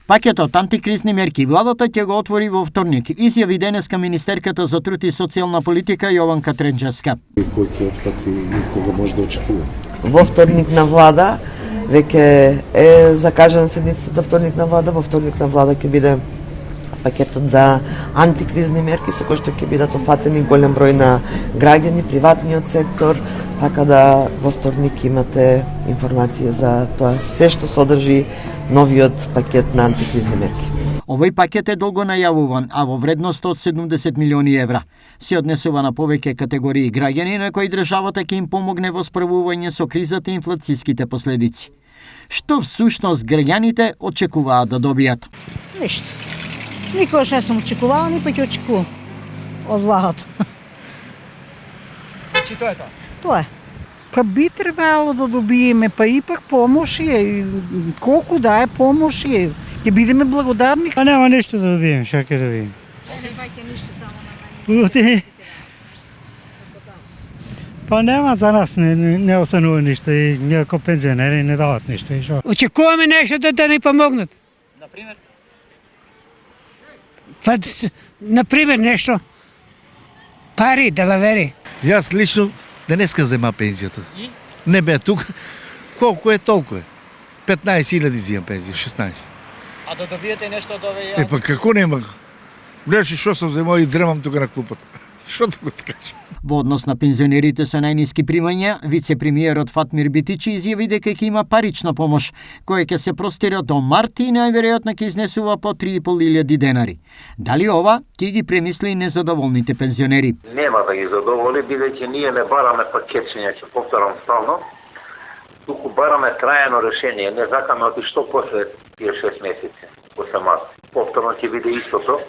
Пакетот антикризни мерки владата ќе го отвори во вторник, изјави денеска министерката за труд и социјална политика Јованка Тренчевска. Кој ќе отфати и кога може да очекува? Во вторник на влада веќе е закажана седницата вторник на влада. Во вторник на влада ќе биде пакетот за антикризни мерки со кои што ќе бидат офатени голем број на граѓани, приватниот сектор, така да во вторник имате информација за тоа се што содржи новиот пакет на антикризни мерки. Овој пакет е долго најавуван, а во вредност од 70 милиони евра. Се однесува на повеќе категории граѓани на кои државата ќе им помогне во справување со кризата и инфлацијските последици. Што всушност граѓаните очекуваат да добијат? Ништо. Никогаш не сум очекувала, ни пак ќе очекувам од владата. Значи тоа е тоа? Тоа е. Па би требало да добиеме, па ипак помош е, колку да е помош е, ќе бидеме благодарни. Па нема ништо да добиеме, што ќе добиеме? Па нема за нас не останува ништо и ние како пензионери не дават ништо и што. Очекуваме нешто да ни помогнат. Например? Па, например, нешто. Пари, далавери. Јас лично денеска зема пензијата. И? Не бе тук. Колку е, толку е. 15.000 земам пензија, 16. А да добиете нешто од овој... Па како нема? Гледаш што сум земал и дремам тука на клупата. Што да го кажам? Во однос на пензионерите со најниски примања, вице-премиерот Фатмир Битичи изјави дека ќе има парична помош, која ќе се простира до март и најверојатно ќе изнесува по 3.500 денари. Дали ова ќе ги премисли незадоволните пензионери? Нема да ги задоволи, бидејќи ние не бараме пакетчиња, ќе повторам стално, туку бараме трајано решение, не сакаме оти што после тие 6 месеци, после март. Повторно ќе биде истото.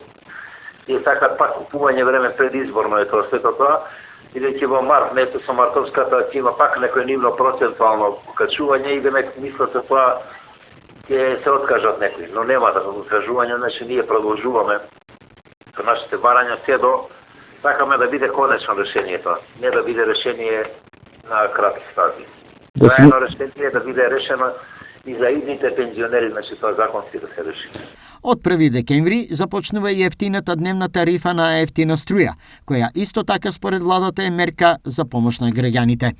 И така пак купување време предизборно е тоа сето тоа, бидејќи во март месец со мартовската ќе има пак некој нивно процентуално покачување и демек мислите тоа ќе се откажат некои, но нема да откажување, значи ние продолжуваме со нашите барања се до сакаме да биде конечно решението, не да биде решение на кратки стази. Тоа е едно решение да биде решено и за идните пензионери, значи тоа законски да се реши. Од 1 декември започнува и ефтината дневна тарифа на ефтина струја, која исто така според владата е мерка за помош на граѓаните.